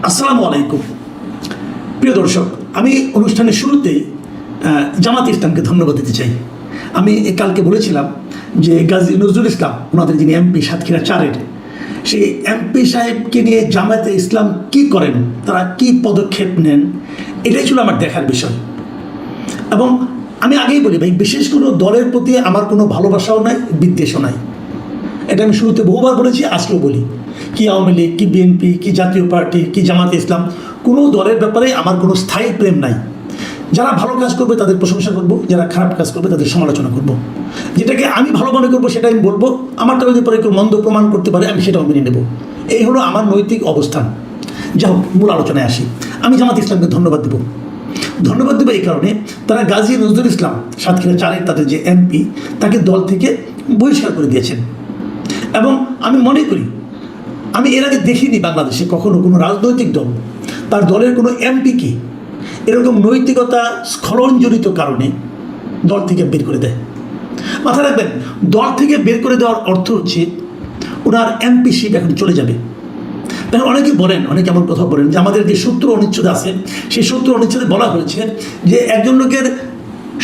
আসসালামু আলাইকুম। প্রিয় দর্শক, আমি অনুষ্ঠানের শুরুতেই জামাত ইসলামকে ধন্যবাদ দিতে চাই। আমি কালকে বলেছিলাম যে গাজী নজরুল ইসলাম, ওনাদের যিনি এমপি সাতক্ষীরা 4-এর, সেই এমপি সাহেবকে নিয়ে জামায়াতে ইসলাম কি করেন, তারা কি পদক্ষেপ নেন, এটাই ছিল আমার দেখার বিষয়। এবং আমি আগেই বলি ভাই, বিশেষ কোনো দলের প্রতি আমার কোনো ভালোবাসাও নাই, বিদ্বেষও নাই। এটা আমি শুরুতে বহুবার বলেছি, আজকেও বলি। কি আওয়ামী লীগ, কি বিএনপি, কি জাতীয় পার্টি, কি জামাতে ইসলাম, কোনো দলের ব্যাপারে আমার কোনো স্থায়ী প্রেম নাই। যারা ভালো কাজ করবে তাদের প্রশংসা করব, যারা খারাপ কাজ করবে তাদের সমালোচনা করব। যেটাকে আমি ভালো মনে করবো সেটা আমি বলবো, আমারটা যদি পরে কেউ মন্দ প্রমাণ করতে পারে আমি সেটাও মেনে নেব। এই হলো আমার নৈতিক অবস্থান। যাই হোক, মূল আলোচনায় আসি। আমি জামাত ইসলামকে ধন্যবাদ দেব এই কারণে, তারা গাজী নজরুল ইসলাম সাতক্ষীরা 4-এর তাদের যে এমপি, তাকে দল থেকে বহিষ্কার করে দিয়েছেন। এবং আমি মনে করি, আমি এর আগে দেখিনি বাংলাদেশে কখনো কোনো রাজনৈতিক দল তার দলের কোনো এমপিকে এরকম নৈতিকতা স্খলনজনিত কারণে দল থেকে বের করে দেয়। মাথায় রাখবেন, দল থেকে বের করে দেওয়ার অর্থ হচ্ছে ওনার এমপিশিপ এখন চলে যাবে। তাই অনেকে বলেন, অনেকে এমন কথা বলেন যে আমাদের যে সূত্র অনুচ্ছেদ আছে, সেই সূত্র অনুচ্ছেদে বলা হয়েছে যে একজন লোকের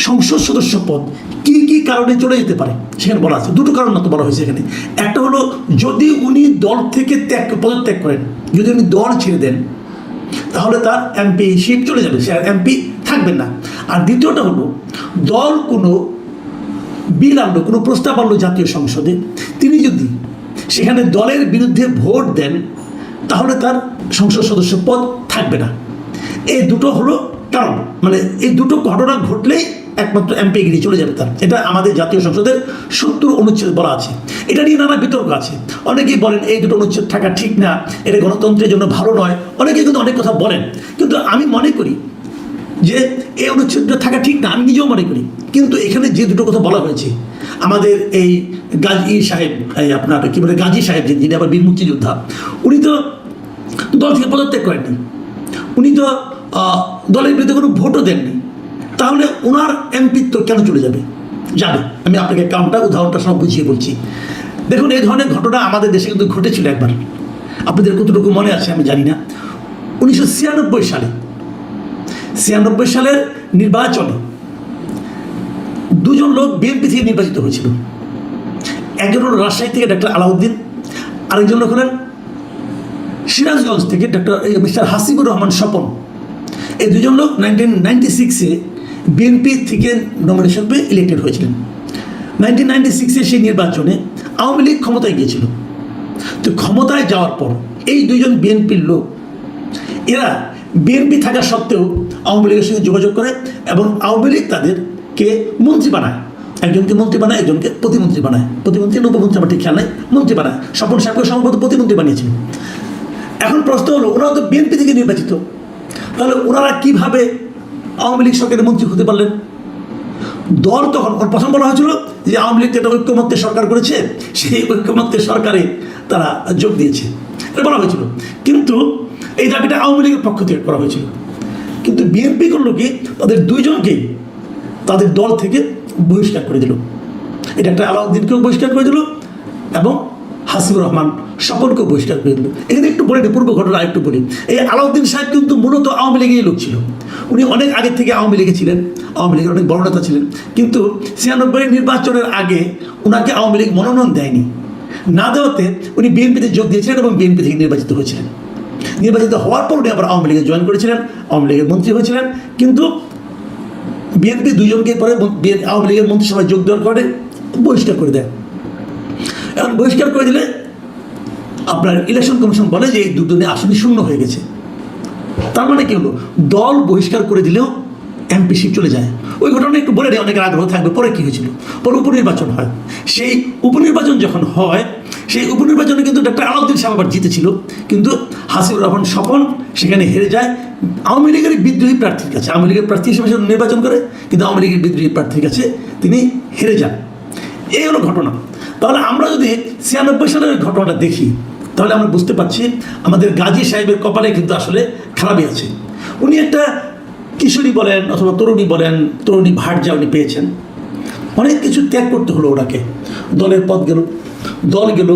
সংসদ সদস্য পদ কি কি কারণে চলে যেতে পারে, সেখানে বলা আছে। দুটো কারণ মতো বলা হয়েছে এখানে। একটা হলো যদি উনি দল থেকে পদত্যাগ করেন, যদি উনি দল ছেড়ে দেন, তাহলে তার এমপিশিপ চলে যাবে, সে আর এমপি থাকবেন না। আর দ্বিতীয়টা হলো দল কোনো বিল আনলো, কোনো প্রস্তাব আনলো জাতীয় সংসদে, তিনি যদি সেখানে দলের বিরুদ্ধে ভোট দেন, তাহলে তার সংসদ সদস্য পদ থাকবে না। এই দুটো হলো কারণ, মানে এই দুটো ঘটনা ঘটলেই একমাত্র এমপিগিরি চলে যাবে তার। এটা আমাদের জাতীয় সংসদের 70 অনুচ্ছেদ বলা আছে। এটা নিয়ে নানা বিতর্ক আছে। অনেকেই বলেন এই দুটো অনুচ্ছেদ থাকা ঠিক না, এটা গণতন্ত্রের জন্য ভালো নয়। অনেকে কিন্তু অনেক কথা বলেন, কিন্তু আমি মনে করি যে এই অনুচ্ছেদটা থাকা ঠিক না, আমি নিজেও মনে করি। কিন্তু এখানে যে দুটো কথা বলা হয়েছে, আমাদের এই গাজী সাহেব, এই আপনার কী বলে গাজী সাহেব, যিনি আবার বীর মুক্তিযোদ্ধা, উনি তো দল থেকে পদত্যাগ করেননি, উনি তো দলের বিরুদ্ধে কোনো ভোটও দেননি। তাহলে ওনার এমপিত্ব কেন চলে যাবে? আমি আপনাকে কারণটা, উদাহরণটা সব বুঝিয়ে বলছি। দেখুন, এই ধরনের ঘটনা আমাদের দেশে কিন্তু ঘটেছিল একবার। আপনাদের কতটুকু মনে আছে আমি জানি না। 1996 সালের নির্বাচনে দুজন লোক বিএনপি থেকে নির্বাচিত হয়েছিল। একজন হল রাজশাহী থেকে ডক্টর আলাউদ্দিন, আরেকজন লোক হলেন সিরাজগঞ্জ থেকে মিস্টার হাসিবুর রহমান স্বপন। এই দুজন লোক 1996-এ বিএনপি থেকে নমিনেশন পেয়ে ইলেক্টেড হয়েছিলেন। 1996-এ সেই নির্বাচনে আওয়ামী লীগ ক্ষমতায় গিয়েছিল। তো ক্ষমতায় যাওয়ার পর এই দুজন বিএনপির লোক, এরা বিএনপি থাকা সত্ত্বেও আওয়ামী লীগের সঙ্গে যোগাযোগ করে এবং আওয়ামী লীগ তাদেরকে মন্ত্রী বানায়। একজনকে মন্ত্রী বানায়, একজনকে প্রতিমন্ত্রী বানায়। প্রতিমন্ত্রী উপমন্ত্রী আমার ঠিক খেয়াল নাই, মন্ত্রী বানায়। স্বপন সাহেবকে সম্ভবত প্রতিমন্ত্রী বানিয়েছিল। এখন প্রশ্ন হলো, ওনারা তো বিএনপি থেকে নির্বাচিত, তাহলে ওনারা কীভাবে আওয়ামী লীগ সরকারের মন্ত্রী হতে পারলেন? দল তখন প্রথম বলা হয়েছিল যে আওয়ামী লীগ একটা ঐক্যমত্যের সরকার করেছে, সেই ঐক্যমত্যের সরকারে তারা যোগ দিয়েছে, এটা বলা হয়েছিল। কিন্তু এই দাবিটা আওয়ামী লীগের পক্ষ থেকে করা হয়েছিল। কিন্তু বিএনপি করলো কি, তাদের দুইজনকেই তাদের দল থেকে বহিষ্কার করে দিল। এটা একটা আলাউদ্দিনকেও বহিষ্কার করে দিল এবং হাসিবুর রহমান স্বপনকেও বহিষ্কার করে দিল। এখানে একটু বলে পূর্ব ঘটনা একটু বলি। এই আলাউদ্দিন সাহেব কিন্তু মূলত আওয়ামী লীগেরই লোক ছিল। উনি অনেক আগে থেকে আওয়ামী লীগে ছিলেন, আওয়ামী লীগের অনেক বড় নেতা ছিলেন। কিন্তু 96 নির্বাচনের আগে ওনাকে আওয়ামী লীগ মনোনয়ন দেয়নি। না দেওয়াতে উনি বিএনপিতে যোগ দিয়েছিলেন এবং বিএনপি থেকে নির্বাচিত হয়েছিলেন। নির্বাচিত হওয়ার পর উনি আবার আওয়ামী লীগে জয়েন করেছিলেন, আওয়ামী লীগের মন্ত্রী হয়েছিলেন। কিন্তু বিএনপি দুজনকে পরে আওয়ামী লীগের মন্ত্রিসভায় যোগ দেওয়ার পরে বহিষ্কার করে দেয়। এখন বহিষ্কার করে দিলে আপনার ইলেকশন কমিশন বলে যে এই দুজনের আসনই শূন্য হয়ে গেছে। তার মানে কি হলো, দল বহিষ্কার করে দিলেও এমপিশিপ চলে যায়। ওই ঘটনা একটু বলে দেয়, অনেকের আগ্রহ থাকবে। পরে কী হয়েছিল? পরে উপনির্বাচন হয়। সেই উপনির্বাচন যখন হয়, সেই উপনির্বাচনে কিন্তু ডক্টর আলাউদ্দিন সাহেব আবার জিতেছিল, কিন্তু হাসিবুর রহমান স্বপন সেখানে হেরে যায় আওয়ামী লীগের বিদ্রোহী প্রার্থীর কাছে। আওয়ামী লীগের প্রার্থী হিসেবে নির্বাচন করে, কিন্তু আওয়ামী লীগের বিদ্রোহী প্রার্থীর কাছে তিনি হেরে যান। এই হলো ঘটনা। তাহলে আমরা যদি 96 সালের ঘটনাটা দেখি, তাহলে আমরা বুঝতে পারছি আমাদের গাজী সাহেবের কপালে কিন্তু আসলে খারাপই আছে। উনি একটা কিশোরী বলেন অথবা তরুণী বলেন, তরুণী ভার্যা উনি পেয়েছেন। অনেক কিছু ত্যাগ করতে হলো ওনাকে। দলের পদ গেল, দল গেল।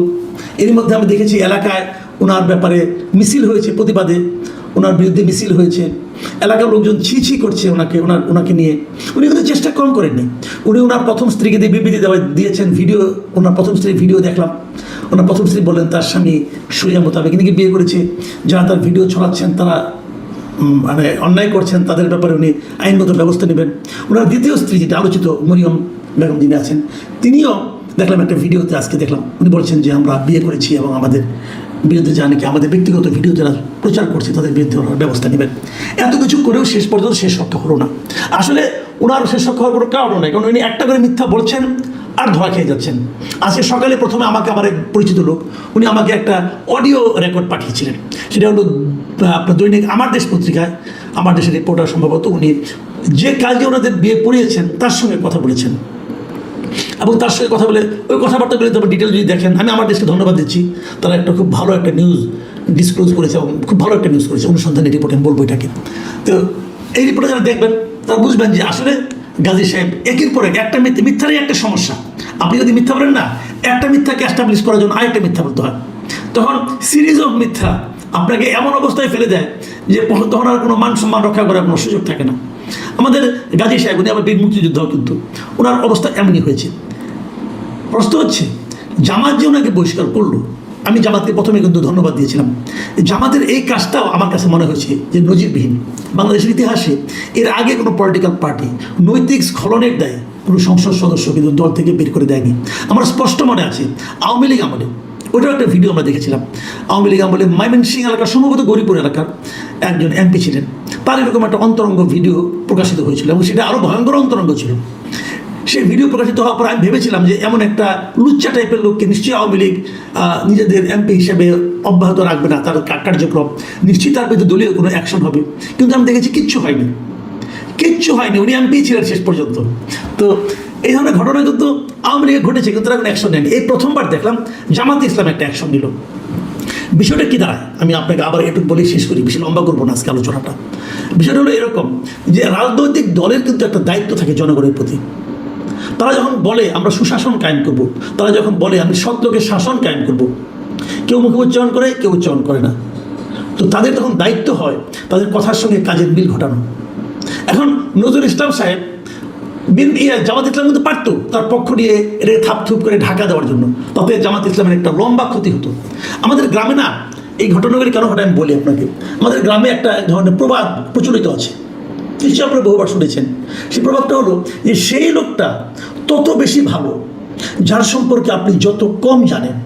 এর মধ্যে আমি দেখেছি এলাকায় ওনার ব্যাপারে মিছিল হয়েছে প্রতিবাদে। ওনার বিরুদ্ধে মিছিল হয়েছে, এলাকার লোকজন ছি করছে ওনাকে নিয়ে। উনি কিন্তু চেষ্টা কম করেননি। উনি ওনার প্রথম স্ত্রীকে দিয়ে বিবৃতি দিয়েছেন, ভিডিও, ওনার প্রথম স্ত্রীর ভিডিও দেখলাম। ওনার প্রথম স্ত্রী বললেন তার স্বামী শরিয়া মোতাবেক নাকি বিয়ে করেছে, যারা তার ভিডিও ছড়াচ্ছেন তারা মানে অন্যায় করছেন, তাদের ব্যাপারে উনি আইনগত ব্যবস্থা নেবেন। ওনার দ্বিতীয় স্ত্রী, যেটা আলোচিত মরিয়ম বেগম যিনি আছেন, তিনিও দেখলাম একটা ভিডিওতে আজকে দেখলাম উনি বলছেন যে আমরা বিয়ে করেছি এবং আমাদের বিরুদ্ধে যা নাকি আমাদের ব্যক্তিগত ভিডিও যারা প্রচার করছে তাদের বিরুদ্ধে ওনারা ব্যবস্থা নেবেন। এত কিছু করেও শেষ পর্যন্ত শেষ রক্ষা হলো না। আসলে ওনার শেষ রক্ষা হওয়ার কোনো কারণ নেই, কারণ উনি একটা করে মিথ্যা বলছেন আর ধোয়া খেয়ে যাচ্ছেন। আজকে সকালে প্রথমে আমাকে, আমার এক পরিচিত লোক, উনি আমাকে একটা অডিও রেকর্ড পাঠিয়েছিলেন। সেটা হলো আপনার দৈনিক আমার দেশ পত্রিকায়, আমার দেশের রিপোর্টার সম্ভবত, উনি যে কাজে ওনাদের বিয়ে পড়িয়েছেন তার সঙ্গে কথা বলেছেন এবং তার সঙ্গে কথা বলে ওই কথাবার্তাগুলি তবে ডিটেল যদি দেখেন, আমি আমার দেশকে ধন্যবাদ দিচ্ছি, তারা একটা খুব ভালো একটা নিউজ ডিসক্লোজ করেছে এবং খুব ভালো একটা নিউজ করেছে, অনুসন্ধানী রিপোর্ট আমি বলবো এটাকে। তো এই রিপোর্টে যারা দেখবেন তারা বুঝবেন যে আসলে গাজী সাহেব একের পর একটা মিথ্যারই একটা সমস্যা। আপনি যদি মিথ্যা বলেন না, একটা মিথ্যাকে এস্টাবলিশ করার জন্য আরেকটা মিথ্যা বলতে হয়, তখন সিরিজ অফ মিথ্যা আপনাকে এমন অবস্থায় ফেলে দেয় যে তখন আর কোনো মান সম্মান রক্ষা করার কোনো সুযোগ থাকে না। আমাদের গাজী সাহেব, উনি আবার বীর মুক্তিযুদ্ধ, কিন্তু ওনার অবস্থা এমনই হয়েছে। প্রশ্ন হচ্ছে জামাত যে ওনাকে বহিষ্কার করলো, আমি জামাতকে প্রথমে কিন্তু ধন্যবাদ দিয়েছিলাম। জামাতের এই কাজটাও আমার কাছে মনে হয়েছে যে নজিরবিহীন। বাংলাদেশের ইতিহাসে এর আগে কোনো পলিটিক্যাল পার্টি নৈতিক স্খলনের দায়ে কোনো সংসদ সদস্য কিন্তু দল থেকে বের করে দেয়নি। আমার স্পষ্ট মনে আছে আওয়ামী লীগ আমলে, ওটাও একটা ভিডিও আমরা দেখেছিলাম, আওয়ামী লীগ আমলে ময়মনসিংহ এলাকার, সম্ভবত গরিপুর এলাকার একজন এমপি ছিলেন, তার এরকম একটা অন্তরঙ্গ ভিডিও প্রকাশিত হয়েছিল এবং সেটা আরও ভয়ঙ্কর অন্তরঙ্গ ছিল। সেই ভিডিও প্রকাশিত হওয়ার পর আমি ভেবেছিলাম যে এমন একটা লুচ্চা টাইপের লোককে নিশ্চয়ই আওয়ামী লীগ নিজেদের এমপি হিসেবে অব্যাহত রাখবে না, তার কার্যক্রম নিশ্চয়ই তার বিরুদ্ধে দলীয় কোনো অ্যাকশন হবে। কিন্তু আমি দেখেছি কিচ্ছু হয়নি। উনি এমপি ছিলেন শেষ পর্যন্ত। তো এই ধরনের ঘটনা কিন্তু আওয়ামী লীগে ঘটেছে, কিন্তু তারা কোনো অ্যাকশন নেয়নি। এই প্রথমবার দেখলাম জামাতে ইসলাম একটা অ্যাকশন নিল। বিষয়টা কী দাঁড়ায় আমি আপনাকে আবার একটু বলে শেষ করি, বেশি লম্বা করবো না আজকে আলোচনাটা। বিষয়টা হলো এরকম যে রাজনৈতিক দলের কিন্তু একটা দায়িত্ব থাকে জনগণের প্রতি। তারা যখন বলে আমরা সুশাসন কায়েম করব, তারা যখন বলে আমি সৎ লোকের শাসন কায়েম করব, কেউ মুখে উচ্চারণ করে, কেউ উচ্চারণ করে না, তো তাদের তখন দায়িত্ব হয় তাদের কথার সঙ্গে কাজের মিল ঘটানো। এখন নজরুল ইসলাম সাহেব জামাত ইসলাম কিন্তু পারতো তার পক্ষ নিয়ে এটাকে থাপথুপ করে ঢাকা দেওয়ার জন্য, তাতে জামাত ইসলামের একটা লম্বা ক্ষতি হতো। আমাদের গ্রামে না এই ঘটনাগুলি কেন ঘটে আমি বলি আপনাকে। আমাদের গ্রামে একটা ধরনের প্রবাদ প্রচলিত আছে, নিশ্চয়ই আপনারা বহুবার শুনেছেন। সেই প্রবাদটা হলো যে সেই লোকটা তত বেশি ভালো যার সম্পর্কে আপনি যত কম জানেন।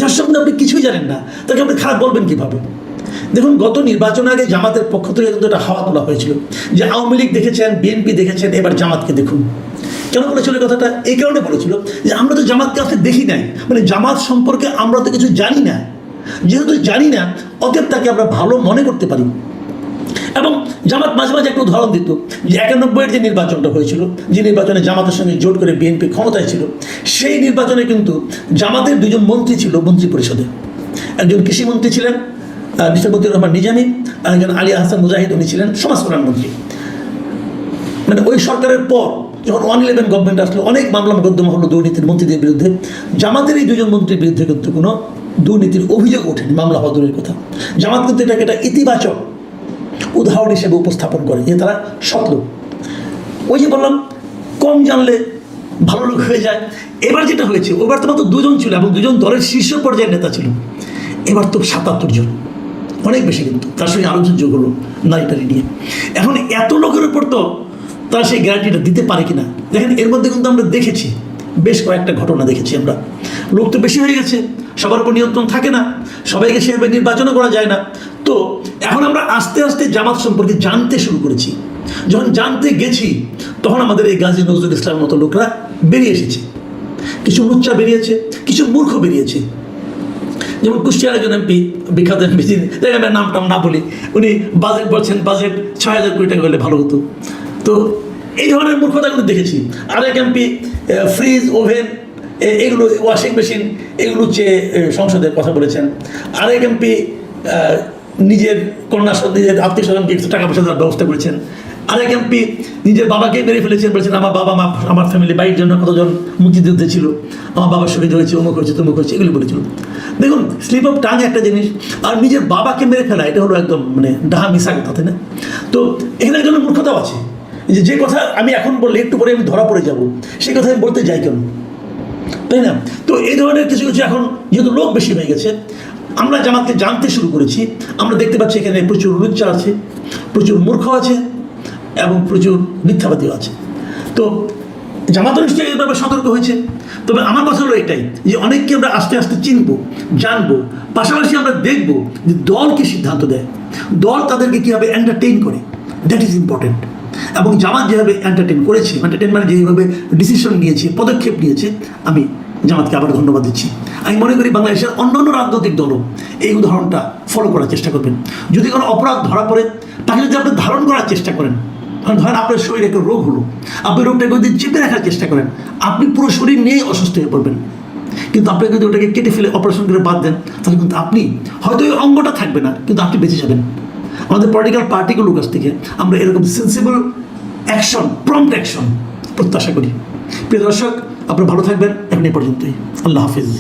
যার সম্বন্ধে আপনি কিছুই জানেন না তাকে আপনি খারাপ বলবেন কীভাবে? দেখুন, গত নির্বাচনের আগে জামাতের পক্ষ থেকে কিন্তু একটা হাওয়া তোলা হয়েছিল যে আওয়ামী লীগ দেখেছেন, বিএনপি দেখেছেন, এবার জামাতকে দেখুন। কেন বলেছিল এই কথাটা? এই কারণে বলেছিল যে আমরা তো জামাতকে আসলে দেখি নাই, মানে জামাত সম্পর্কে আমরা তো কিছু জানি না। যেহেতু জানি না, অতএব তাকে আমরা ভালো মনে করতে পারি। এবং জামাত মাঝে মাঝে একটা উদাহরণ দিত যে 91-এর যে নির্বাচনটা হয়েছিল, যে নির্বাচনে জামাতের সঙ্গে জোট করে বিএনপি ক্ষমতায় ছিল, সেই নির্বাচনে কিন্তু জামাতের দুজন মন্ত্রী ছিল মন্ত্রী পরিষদে। একজন কৃষিমন্ত্রী ছিলেন মিস্টার মতিউর রহমান নিজামী, আর একজন আলী আহসান মুজাহিদ, উনি ছিলেন সমাজ কল্যাণ মন্ত্রী। মানে ওই সরকারের পর যখন 111 গভর্নমেন্ট আসলো, অনেক মামলা মোকদ্দমা হলো দুর্নীতির মন্ত্রীদের বিরুদ্ধে। জামাতের এই দুজন মন্ত্রীর বিরুদ্ধে কিন্তু কোনো দুর্নীতির অভিযোগ ওঠেনি, মামলা হওয়া দূরের কথা। জামাত কিন্তু এটাকে একটা ইতিবাচক উদাহরণ হিসেবে উপস্থাপন করে যে তারা সৎ লোক। ওই যে বললাম কম জানলে ভালো লোক হয়ে যায়। এবার যেটা হয়েছে, ওবার তো মাত্র দুজন ছিল এবং দুজন দলের শীর্ষ পর্যায়ের নেতা ছিল। এবার তো 77 জন, অনেক বেশি, কিন্তু তার সঙ্গে আলোচনা যোগ হলো নারীটারি নিয়ে। এখন এত লোকের উপর তো তারা সেই গ্যারান্টিটা দিতে পারে কিনা। দেখেন, এর মধ্যে কিন্তু আমরা দেখেছি বেশ কয়েকটা ঘটনা দেখেছি আমরা। লোক তো বেশি হয়ে গেছে, সবার উপর নিয়ন্ত্রণ থাকে না, সবাইকে সেভাবে নির্বাচনও করা যায় না। তো এখন আমরা আস্তে আস্তে জামাত সম্পর্কে জানতে শুরু করেছি। যখন জানতে গেছি তখন আমাদের এই গাজী নজরুল ইসলামের মতো লোকরা বেরিয়ে এসেছে। কিছু লুচ্চা বেরিয়েছে, কিছু মূর্খ বেরিয়েছে। যেমন কুষ্টিয়ার একজন এমপি, বিখ্যাত এমপি, আমি নামটাম না বলি, উনি বাজেট বলছেন, বাজেট 6,000 কোটি টাকা হলে ভালো হতো। তো এই ধরনের মূর্খতাগুলো দেখেছি। আরেক এমপি ফ্রিজ, ওভেন, এগুলো, ওয়াশিং মেশিন, এগুলো চেয়ে সংসদের কথা বলেছেন। আরেক এমপি নিজের কন্যা, নিজের আত্মীয় স্বজনকে একটু টাকা পয়সা দেওয়ার ব্যবস্থা করেছেন। আরেক এমপি নিজের বাবাকে মেরে ফেলেছেন, বলেছেন আমার বাবা মা আমার ফ্যামিলি বাড়ির জন্য কতজন মুক্তিযুদ্ধে ছিল, আমার বাবার শহীদ হয়েছে, অমুক হয়েছে তমুক হয়েছে, এগুলি বলেছিল। দেখুন স্লিপ অফ টাং একটা জিনিস, আর নিজের বাবাকে মেরে ফেলা এটা হলো একদম মানে ডাহা মিশা কথা, তাই না? তো এখানে একজন মূর্খতাও আছে, যে কথা আমি এখন বললে একটু পরে আমি ধরা পড়ে যাব, সেই কথা আমি বলতে যাই কেন, তাই না? তো এই ধরনের কিছু কিছু এখন যেহেতু লোক বেশি হয়ে গেছে, আমরা জামাতকে জানতে শুরু করেছি, আমরা দেখতে পাচ্ছি এখানে প্রচুর লুচ্চা আছে, প্রচুর মূর্খ আছে এবং প্রচুর মিথ্যাবাদীও আছে। তো জামাত নিশ্চয়ই এই ব্যাপারে সতর্ক হয়েছে। তবে আমার কথা হলো এটাই যে অনেককে আমরা আস্তে আস্তে চিনবো, জানবো, পাশাপাশি আমরা দেখবো যে দল কি সিদ্ধান্ত দেয়, দল তাদেরকে কীভাবে এন্টারটেইন করে, দ্যাট ইজ ইম্পর্টেন্ট। এবং জামাত যেভাবে এন্টারটেইন করেছে, এন্টারটেইন মানে যেভাবে ডিসিশন নিয়েছে, পদক্ষেপ নিয়েছে, আমি জামাতকে আবার ধন্যবাদ দিচ্ছি। আমি মনে করি বাংলাদেশের অন্যান্য রাজনৈতিক দলও এই উদাহরণটা ফলো করার চেষ্টা করবেন। যদি কোনো অপরাধ ধরা পড়ে তাকে যদি আপনি ধারণ করার চেষ্টা করেন, ধরেন আপনার শরীরে একটা রোগ হলো, আপনি রোগটাকে যদি চেপে রাখার চেষ্টা করেন, আপনি পুরো শরীর নিয়েই অসুস্থ হয়ে পড়বেন। কিন্তু আপনি যদি ওটাকে কেটে ফেলে অপারেশন করে বাদ দেন, তাহলে কিন্তু আপনি হয়তো ওই অঙ্গটা থাকবে না, কিন্তু আপনি বেঁচে যাবেন। আমাদের পলিটিক্যাল পার্টিগুলোর কাছ থেকে আমরা এরকম সেন্সিবল অ্যাকশন, প্রম্পট অ্যাকশন প্রত্যাশা করি। প্রিয় দর্শক, আপনারা ভালো থাকবেন। এখন এই পর্যন্তই। আল্লাহ হাফিজ।